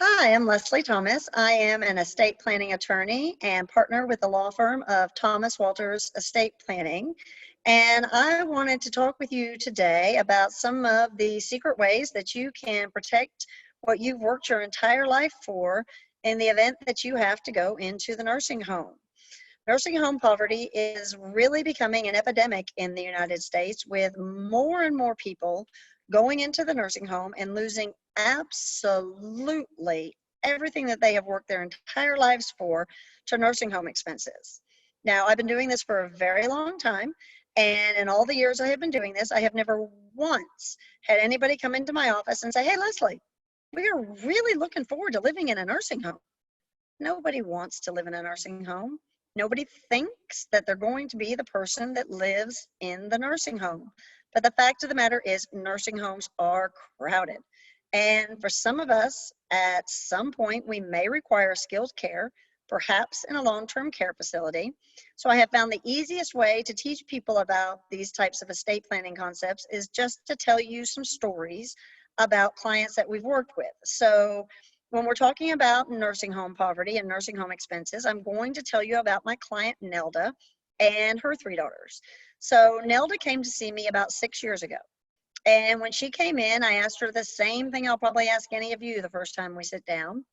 Hi, I'm Leslie Thomas. I am an estate planning attorney and partner with the law firm of Thomas Walters Estate Planning. And I wanted to talk with you today about some of the secret ways that you can protect what you've worked your entire life for in the event that you have to go into the nursing home. Nursing home poverty is really becoming an epidemic in the United States, with more and more people going into the nursing home and losing absolutely everything that they have worked their entire lives for to nursing home expenses. Now, I've been doing this for a very long time, and in all the years I have been doing this, I have never once had anybody come into my office and say, "Hey, Leslie, we are really looking forward to living in a nursing home." Nobody wants to live in a nursing home. Nobody thinks that they're going to be the person that lives in the nursing home. But the fact of the matter is, nursing homes are crowded. And for some of us, at some point, we may require skilled care, perhaps in a long-term care facility. So I have found the easiest way to teach people about these types of estate planning concepts is just to tell you some stories about clients that we've worked with. So when we're talking about nursing home poverty and nursing home expenses, I'm going to tell you about my client Nelda and her three daughters. So Nelda came to see me about 6 years ago. And when she came in, I asked her the same thing I'll probably ask any of you the first time we sit down.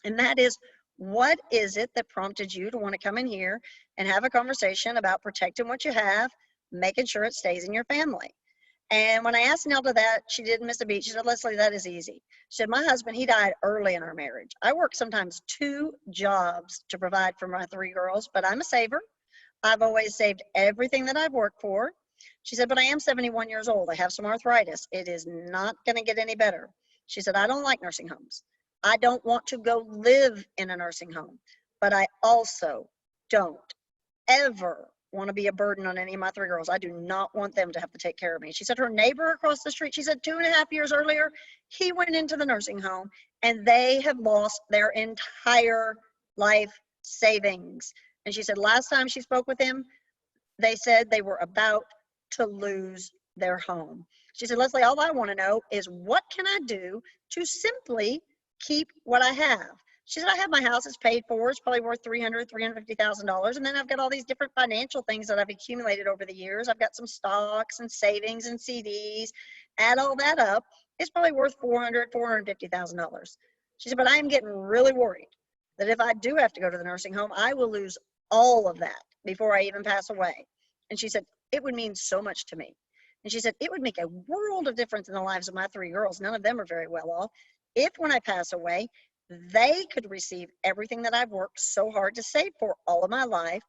And that is, what is it that prompted you to want to come in here and have a conversation about protecting what you have, making sure it stays in your family? And when I asked Nelda that, she didn't miss a beat. She said, "Leslie, that is easy." She said, "My husband, he died early in our marriage. I work sometimes 2 jobs to provide for my 3 girls, but I'm a saver. I've always saved everything that I've worked for." She said, "But I am 71 years old. I have some arthritis. It is not going to get any better." She said, "I don't like nursing homes. I don't want to go live in a nursing home, but I also don't ever want to be a burden on any of my 3 girls. I do not want them to have to take care of me." She said her neighbor across the street, she said 2.5 years earlier, he went into the nursing home and they have lost their entire life savings. And she said last time she spoke with him, they said they were about to lose their home. She said, "Leslie, all I want to know is what can I do to simply keep what I have?" She said, "I have my house, it's paid for, it's probably worth $350,000. And then I've got all these different financial things that I've accumulated over the years. I've got some stocks and savings and CDs. Add all that up, it's probably worth $450,000. She said, "But I am getting really worried that if I do have to go to the nursing home, I will lose all of that before I even pass away." And she said, "It would mean so much to me." And she said, "It would make a world of difference in the lives of my 3 girls. None of them are very well off. If when I pass away, they could receive everything that I've worked so hard to save for all of my life,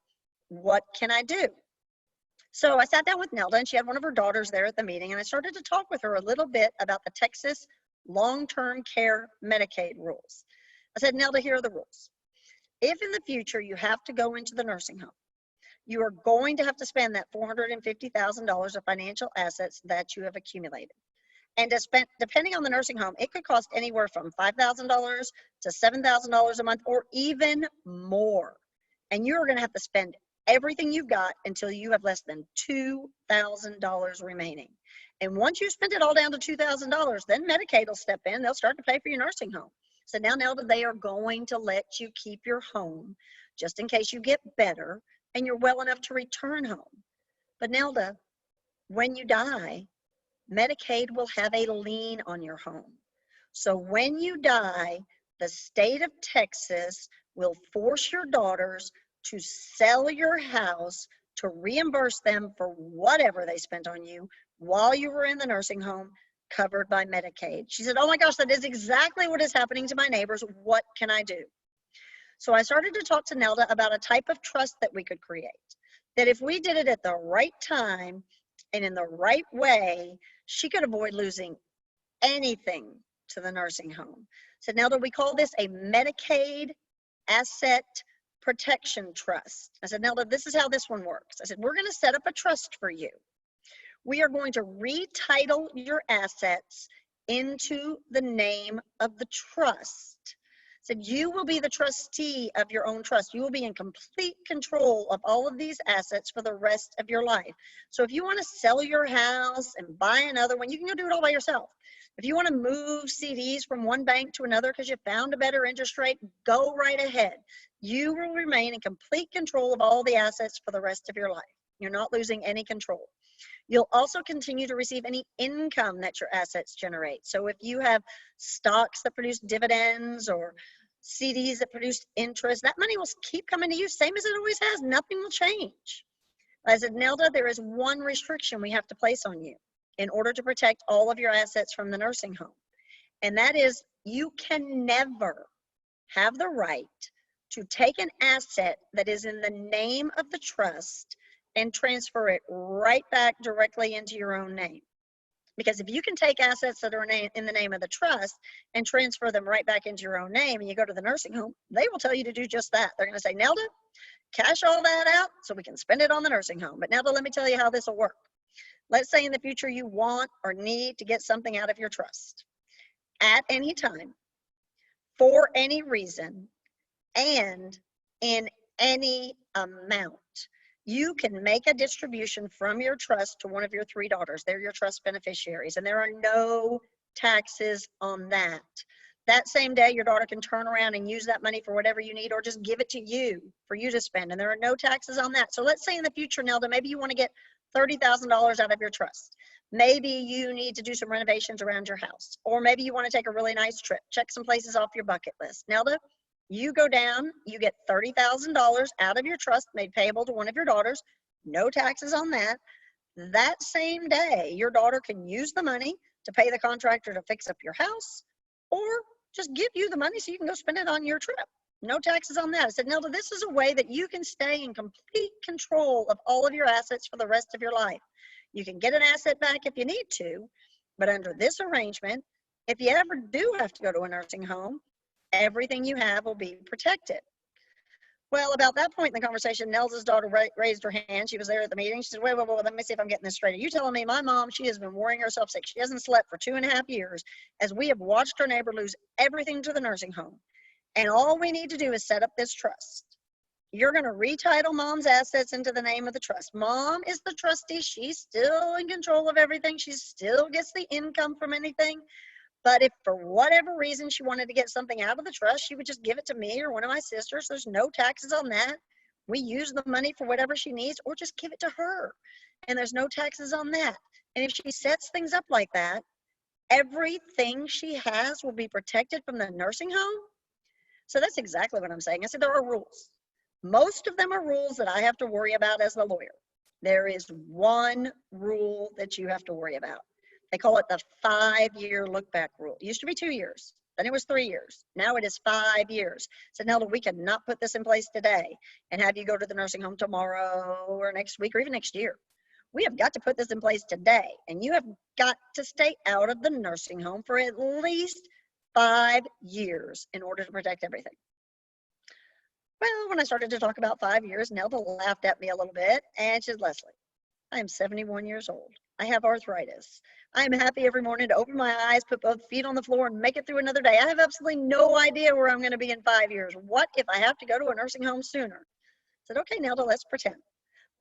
what can I do?" So I sat down with Nelda, and she had one of her daughters there at the meeting, and I started to talk with her a little bit about the Texas long-term care Medicaid rules. I said, "Nelda, here are the rules. If in the future you have to go into the nursing home, you are going to have to spend that $450,000 of financial assets that you have accumulated. And depending on the nursing home, it could cost anywhere from $5,000 to $7,000 a month or even more. And you're going to have to spend everything you've got until you have less than $2,000 remaining. And once you spend it all down to $2,000, then Medicaid will step in. They'll start to pay for your nursing home. So now, Nelda, they are going to let you keep your home just in case you get better and you're well enough to return home. But Nelda, when you die, Medicaid will have a lien on your home. So when you die, the state of Texas will force your daughters to sell your house to reimburse them for whatever they spent on you while you were in the nursing home covered by Medicaid." She said, "Oh my gosh, that is exactly what is happening to my neighbors. What can I do?" So I started to talk to Nelda about a type of trust that we could create, that if we did it at the right time and in the right way, she could avoid losing anything to the nursing home. So Nelda, we call this a Medicaid Asset Protection Trust. I said, "Nelda, this is how this one works." I said, "We're going to set up a trust for you. We are going to retitle your assets into the name of the trust. Said you will be the trustee of your own trust. You will be in complete control of all of these assets for the rest of your life. So if you want to sell your house and buy another one, you can go do it all by yourself. If you want to move CDs from one bank to another because you found a better interest rate, go right ahead. You will remain in complete control of all the assets for the rest of your life. You're not losing any control. You'll also continue to receive any income that your assets generate. So if you have stocks that produce dividends or CDs that produce interest, that money will keep coming to you, same as it always has. Nothing will change. I said, Nelda, there is one restriction we have to place on you in order to protect all of your assets from the nursing home. And that is, you can never have the right to take an asset that is in the name of the trust and transfer it right back directly into your own name. Because if you can take assets that are in the name of the trust and transfer them right back into your own name and you go to the nursing home, they will tell you to do just that. They're going to say, Nelda, cash all that out so we can spend it on the nursing home. But Nelda, let me tell you how this will work. Let's say in the future you want or need to get something out of your trust at any time, for any reason, and in any amount. You can make a distribution from your trust to one of your 3 daughters. They're your trust beneficiaries, and there are no taxes on that. That same day, your daughter can turn around and use that money for whatever you need, or just give it to you for you to spend, and there are no taxes on that. So let's say in the future, Nelda, maybe you want to get $30,000 out of your trust. Maybe you need to do some renovations around your house, or maybe you want to take a really nice trip, check some places off your bucket list. Nelda, you go down, you get $30,000 out of your trust made payable to one of your daughters, no taxes on that. That same day, your daughter can use the money to pay the contractor to fix up your house, or just give you the money so you can go spend it on your trip. No taxes on that. I said, Nelda, this is a way that you can stay in complete control of all of your assets for the rest of your life. You can get an asset back if you need to, but under this arrangement, if you ever do have to go to a nursing home, everything you have will be protected. Well, about that point in the conversation, Nelda's daughter raised her hand. She was there at the meeting. She said, wait, let me see if I'm getting this straight. Are you telling me my mom, she has been worrying herself sick? She hasn't slept for 2.5 years as we have watched her neighbor lose everything to the nursing home. And all we need to do is set up this trust. You're going to retitle mom's assets into the name of the trust. Mom is the trustee. She's still in control of everything. She still gets the income from anything. But if for whatever reason she wanted to get something out of the trust, she would just give it to me or one of my sisters. There's no taxes on that. We use the money for whatever she needs, or just give it to her. And there's no taxes on that. And if she sets things up like that, everything she has will be protected from the nursing home. So that's exactly what I'm saying. I said there are rules. Most of them are rules that I have to worry about as the lawyer. There is one rule that you have to worry about. They call it the 5-year look-back rule. It used to be 2 years. Then it was 3 years. Now it is 5 years. So Nelda, we cannot put this in place today and have you go to the nursing home tomorrow or next week or even next year. We have got to put this in place today. And you have got to stay out of the nursing home for at least 5 years in order to protect everything. Well, when I started to talk about 5 years, Nelda laughed at me a little bit and she said, Leslie, I am 71 years old. I have arthritis. I am happy every morning to open my eyes, put both feet on the floor, and make it through another day. I have absolutely no idea where I'm going to be in 5 years. What if I have to go to a nursing home sooner? I said, okay, Nelda, let's pretend.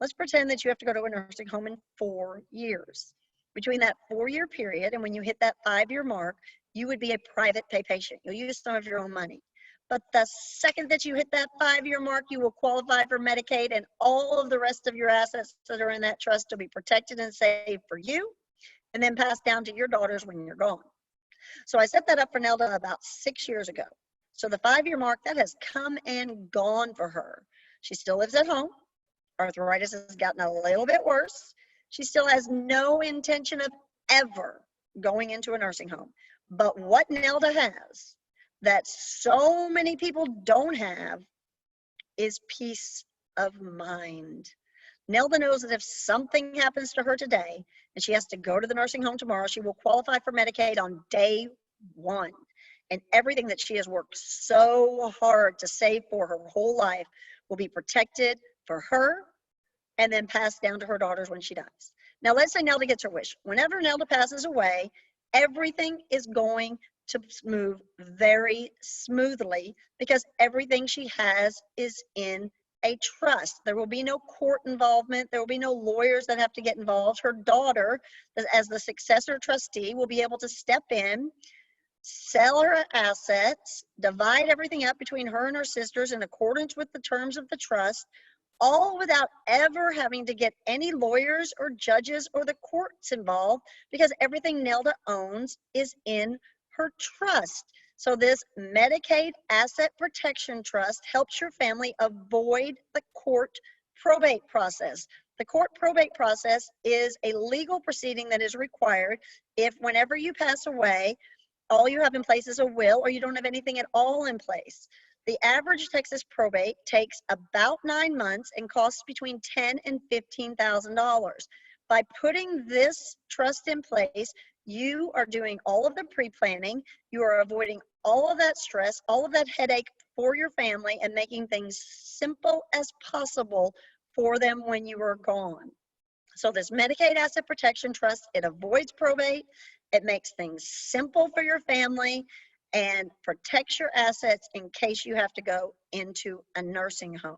Let's pretend that you have to go to a nursing home in 4 years. Between that 4-year period and when you hit that 5-year mark, you would be a private pay patient. You'll use some of your own money. But the second that you hit that 5-year mark, you will qualify for Medicaid, and all of the rest of your assets that are in that trust will be protected and saved for you, and then passed down to your daughters when you're gone. So I set that up for Nelda about 6 years ago. So the 5-year mark, that has come and gone for her. She still lives at home. Arthritis has gotten a little bit worse. She still has no intention of ever going into a nursing home. But what Nelda has that so many people don't have is peace of mind. Nelda knows that if something happens to her today and she has to go to the nursing home tomorrow, she will qualify for Medicaid on day 1. And everything that she has worked so hard to save for her whole life will be protected for her and then passed down to her daughters when she dies. Now, let's say Nelda gets her wish. Whenever Nelda passes away, everything is going to move very smoothly because everything she has is in a trust. There will be no court involvement. There will be no lawyers that have to get involved. Her daughter, as the successor trustee, will be able to step in, sell her assets, divide everything up between her and her sisters in accordance with the terms of the trust, all without ever having to get any lawyers or judges or the courts involved because everything Nelda owns is in her trust. So this Medicaid Asset Protection Trust helps your family avoid the court probate process. The court probate process is a legal proceeding that is required if whenever you pass away, all you have in place is a will or you don't have anything at all in place. The average Texas probate takes about 9 months and costs between $10,000 and $15,000. By putting this trust in place, you are doing all of the pre-planning, you are avoiding all of that stress, all of that headache for your family, and making things simple as possible for them when you are gone. So this Medicaid Asset Protection Trust, it avoids probate, it makes things simple for your family, and protects your assets in case you have to go into a nursing home.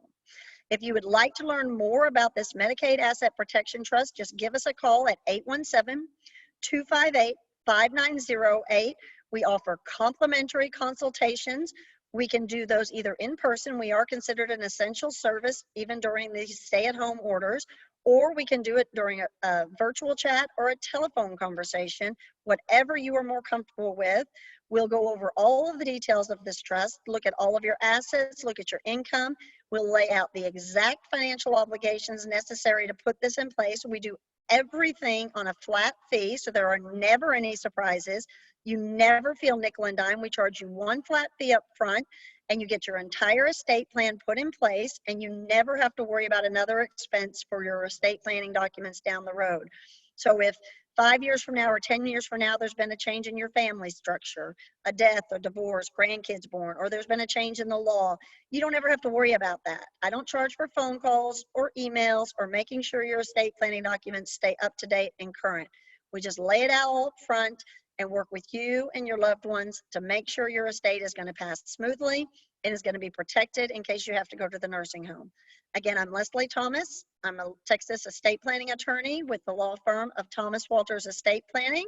If you would like to learn more about this Medicaid Asset Protection Trust, just give us a call at 817-258-5908. We offer complimentary consultations. We can do those either in person. We are considered an essential service even during these stay-at-home orders, or we can do it during a virtual chat or a telephone conversation, whatever you are more comfortable with. We'll go over all of the details of this trust, look at all of your assets, look at your income. We'll lay out the exact financial obligations necessary to put this in place. We do everything on a flat fee, so there are never any surprises. You never feel nickel and dime. We charge you one flat fee up front, and you get your entire estate plan put in place, and you never have to worry about another expense for your estate planning documents down the road. So if 5 years from now or 10 years from now, there's been a change in your family structure, a death or divorce, grandkids born, or there's been a change in the law, you don't ever have to worry about that. I don't charge for phone calls or emails or making sure your estate planning documents stay up to date and current. We just lay it out up front and work with you and your loved ones to make sure your estate is going to pass smoothly and is going to be protected in case you have to go to the nursing home. Again, I'm Leslie Thomas. I'm a Texas estate planning attorney with the law firm of Thomas Walters Estate Planning.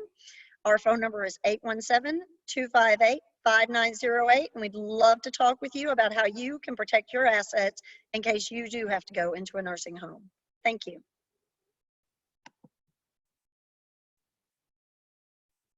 Our phone number is 817-258-5908, and we'd love to talk with you about how you can protect your assets in case you do have to go into a nursing home. Thank you.